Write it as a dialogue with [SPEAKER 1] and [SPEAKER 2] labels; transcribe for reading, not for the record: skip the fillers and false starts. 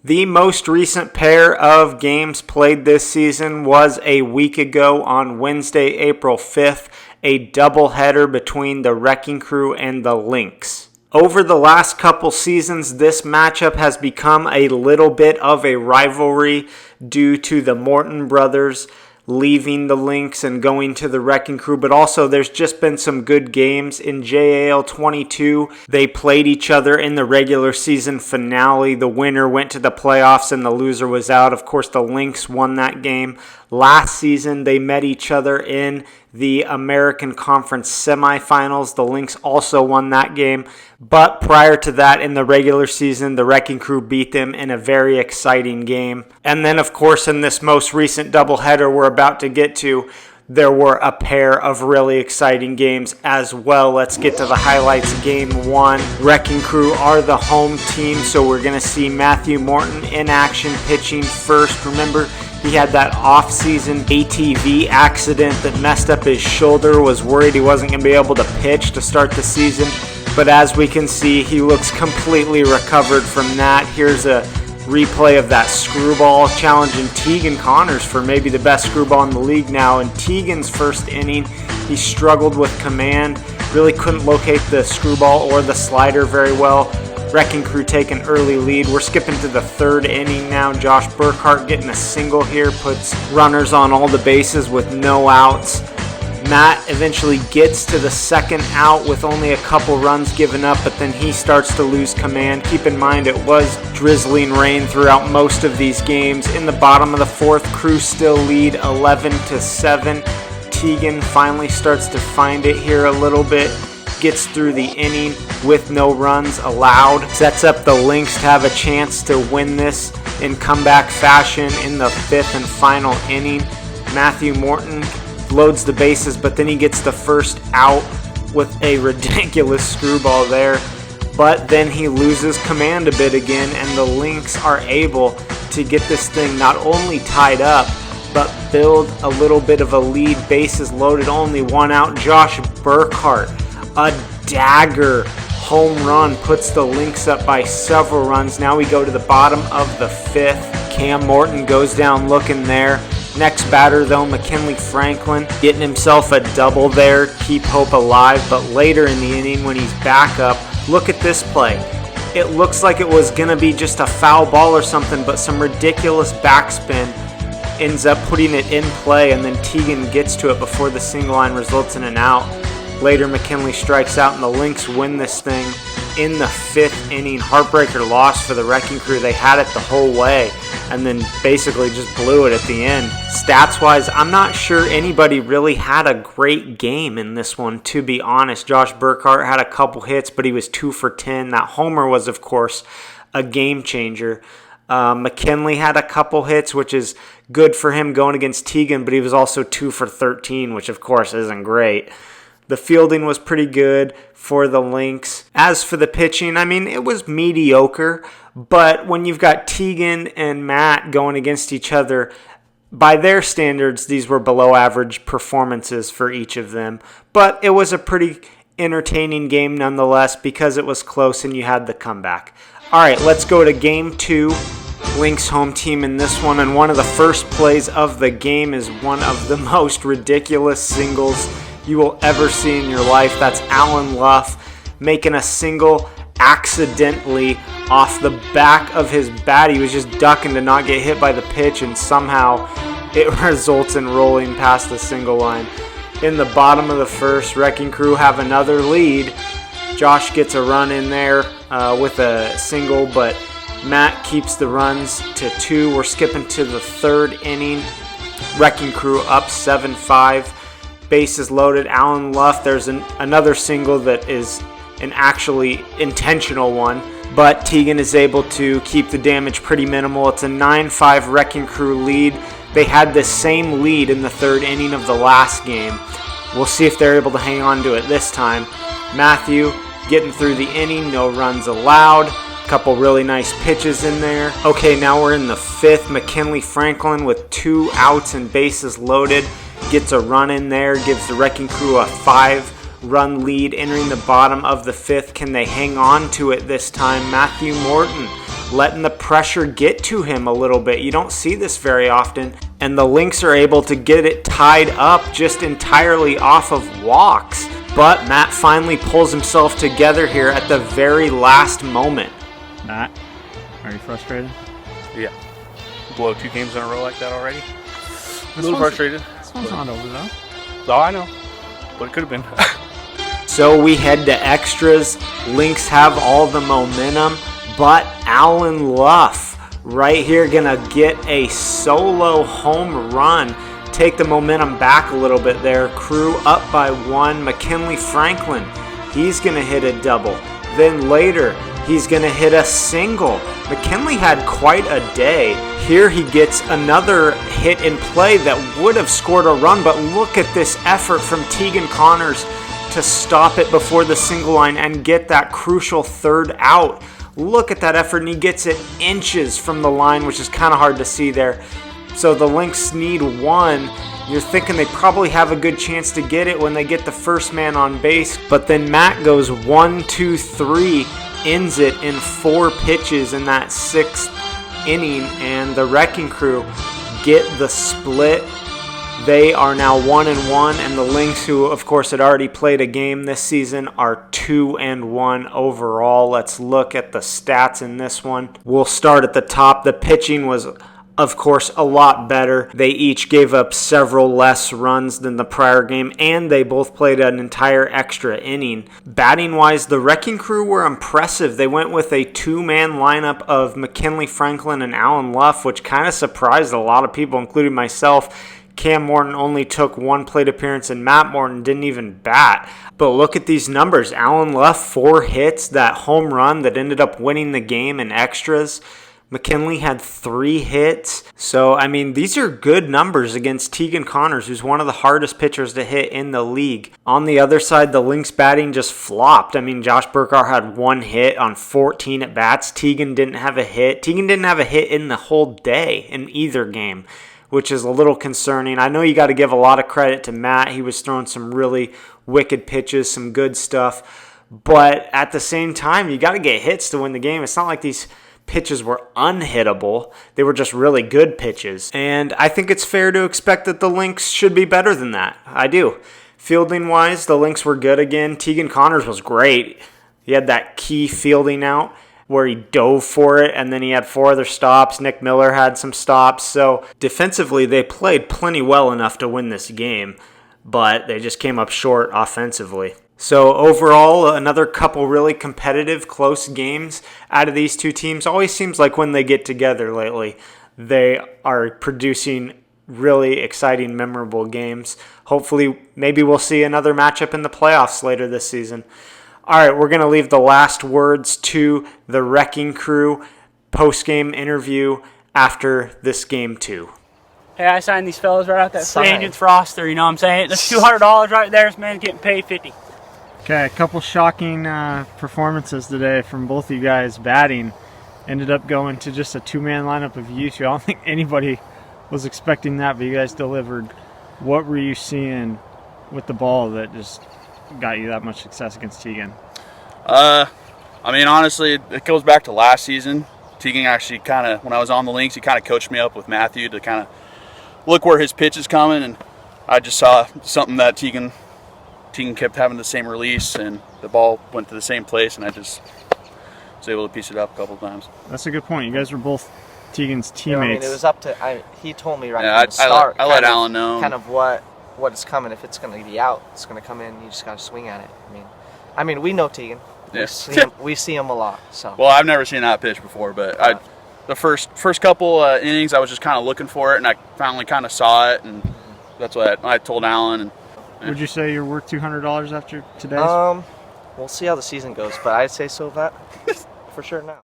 [SPEAKER 1] The most recent pair of games played this season was a week ago on Wednesday, April 5th, a doubleheader between the Wrecking Crew and the Lynx. Over the last couple seasons, this matchup has become a little bit of a rivalry due to the Morton brothers leaving the Lynx and going to the Wrecking Crew, but also there's just been some good games in JAL 22. They played each other in the regular season finale. The winner went to the playoffs and the loser was out. Of course, the Lynx won that game. Last season, they met each other in the American Conference semifinals. The Lynx also won that game. But prior to that, in the regular season, the Wrecking Crew beat them in a very exciting game. And then, of course, in this most recent doubleheader we're about to get to, there were a pair of really exciting games as well. Let's get to the highlights. Game 1, Wrecking Crew are the home team, so we're going to see Matthew Morton in action pitching first. Remember, he had that off-season ATV accident that messed up his shoulder, was worried he wasn't going to be able to pitch to start the season. But as we can see, he looks completely recovered from that. Here's a replay of that screwball challenging Tegan Connors for maybe the best screwball in the league now. In Tegan's first inning, he struggled with command, really couldn't locate the screwball or the slider very well. Wrecking Crew take an early lead. We're skipping to the third inning now. Josh Burkhart getting a single here, puts runners on all the bases with no outs. Matt eventually gets to the second out with only a couple runs given up, but then he starts to lose command. Keep in mind it was drizzling rain throughout most of these games. In the bottom of the fourth, Crew still lead 11-7. Tegan finally starts to find it here a little bit, gets through the inning with no runs allowed, sets up the Lynx to have a chance to win this in comeback fashion in the fifth and final inning. Matthew Morton loads the bases, but then he gets the first out with a ridiculous screwball there. But then he loses command a bit again, and the Lynx are able to get this thing not only tied up, but build a little bit of a lead. Bases loaded, only one out. Josh Burkhart, a dagger home run, puts the Lynx up by several runs. Now we go to the bottom of the fifth. Cam Morton goes down looking there. Next batter, though, McKinley Franklin getting himself a double there, keep hope alive. But later in the inning, when he's back up, look at this play. It looks like it was going to be just a foul ball or something, but some ridiculous backspin ends up putting it in play, and then Tegan gets to it before the single line results in an out. Later, McKinley strikes out, and the Lynx win this thing in the fifth inning. Heartbreaker loss for the Wrecking Crew. They had it the whole way and then basically just blew it at the end. Stats-wise, I'm not sure anybody really had a great game in this one, to be honest. Josh Burkhart had a couple hits, but he was 2 for 10. That homer was, of course, a game changer. McKinley had a couple hits, which is good for him going against Tegan, but he was also 2 for 13, which, of course, isn't great. The fielding was pretty good for the Lynx. As for the pitching, I mean, it was mediocre, but when you've got Tegan and Matt going against each other, by their standards, these were below average performances for each of them. But it was a pretty entertaining game nonetheless because it was close and you had the comeback. All right, let's go to game 2. Lynx home team in this one, and one of the first plays of the game is one of the most ridiculous singles you will ever see in your life. That's Alan Luff making a single accidentally off the back of his bat. He was just ducking to not get hit by the pitch, and somehow it results in rolling past the single line. In the bottom of the first, Wrecking Crew have another lead. Josh gets a run in there with a single, but Matt keeps the runs to 2. We're skipping to the third inning. Wrecking Crew up 7-5. Bases loaded. Alan Luff, there's another single that is an actually intentional one, but Tegan is able to keep the damage pretty minimal. It's a 9-5 Wrecking Crew lead. They had the same lead in the third inning of the last game. We'll see if they're able to hang on to it this time. Matthew getting through the inning, no runs allowed. Couple really nice pitches in there. Okay, now we're in the fifth. McKinley Franklin with 2 outs and bases loaded gets a run in there, gives the Wrecking Crew a 5-run lead entering the bottom of the fifth. Can they hang on to it this time? Matthew Morton letting the pressure get to him a little bit. You don't see this very often, and the Lynx are able to get it tied up just entirely off of walks. But Matt finally pulls himself together here at the very last moment.
[SPEAKER 2] Matt, are you frustrated?
[SPEAKER 3] Yeah. Blow 2 games in a row like that already. A little frustrated.
[SPEAKER 2] This one's not over though.
[SPEAKER 3] Oh, I know. But it could have been.
[SPEAKER 1] So we head to extras. Lynx have all the momentum, but Alan Luff right here gonna get a solo home run. Take the momentum back a little bit there. Crew up by 1. McKinley Franklin, he's gonna hit a double. Then later, he's gonna hit a single. McKinley had quite a day. Here he gets another hit in play that would have scored a run, but look at this effort from Tegan Connors to stop it before the single line and get that crucial third out. Look at that effort, and he gets it inches from the line, which is kind of hard to see there. So the Lynx need 1. You're thinking they probably have a good chance to get it when they get the first man on base, but then Matt goes 1, 2, 3, ends it in 4 pitches in that 6th inning, and the Wrecking Crew get the split. They are now 1-1, and the Lynx, who of course had already played a game this season, are 2-1 overall. Let's look at the stats in this one. We'll start at the top. The pitching was, of course, a lot better. They each gave up several less runs than the prior game, and they both played an entire extra inning. Batting-wise, the Wrecking Crew were impressive. They went with a 2-man lineup of McKinley Franklin and Alan Luff, which kind of surprised a lot of people, including myself. Cam Morton only took 1 plate appearance, and Matt Morton didn't even bat. But look at these numbers. Alan Luff, 4 hits, that home run that ended up winning the game in extras. McKinley had 3 hits. So, I mean, these are good numbers against Tegan Connors, who's one of the hardest pitchers to hit in the league. On the other side, the Lynx batting just flopped. I mean, Josh Burkhardt had 1 hit on 14 at-bats. Tegan didn't have a hit. Tegan didn't have a hit in the whole day in either game, which is a little concerning. I know you got to give a lot of credit to Matt. He was throwing some really wicked pitches, some good stuff. But at the same time, you got to get hits to win the game. It's not like these pitches were unhittable. They were just really good pitches. And I think it's fair to expect that the Lynx should be better than that. I do. Fielding-wise, the Lynx were good again. Tegan Connors was great. He had that key fielding out where he dove for it, and then he had 4 other stops. Nick Miller had some stops. So defensively, they played plenty well enough to win this game, but they just came up short offensively. So overall, another couple really competitive, close games out of these 2 teams. Always seems like when they get together lately, they are producing really exciting, memorable games. Hopefully, maybe we'll see another matchup in the playoffs later this season. All right, we're going to leave the last words to the Wrecking Crew post-game interview after this game 2.
[SPEAKER 4] Hey, I signed these fellas right out that free agent's roster, you know what I'm saying? That's $200 right there. This man's getting paid $50.
[SPEAKER 2] Okay, a couple shocking performances today from both of you guys batting. Ended up going to just a 2-man lineup of you two. I don't think anybody was expecting that, but you guys delivered. What were you seeing with the ball that just got you that much success against Tegan?
[SPEAKER 5] I mean, honestly, it goes back to last season. Tegan actually kind of, when I was on the Lynx, he kind of coached me up with Matthew to kind of look where his pitch is coming, and I just saw something that Tegan kept having the same release, and the ball went to the same place, and I just was able to piece it up a couple of times.
[SPEAKER 2] That's a good point. You guys were both Tegan's teammates.
[SPEAKER 6] You know, I mean, it was up to. He told me right from the start.
[SPEAKER 5] I let Alan know
[SPEAKER 6] kind of what is coming. If it's going to be out, it's going to come in. You just got to swing at it. I mean, we know Tegan.
[SPEAKER 5] Yes.
[SPEAKER 6] We see him a lot. So.
[SPEAKER 5] Well, I've never seen that pitch before, but the first couple innings, I was just kind of looking for it, and I finally kind of saw it, and that's what I told Alan. And
[SPEAKER 2] would you say you're worth $200 after today?
[SPEAKER 6] We'll see how the season goes, but I'd say so that for sure now.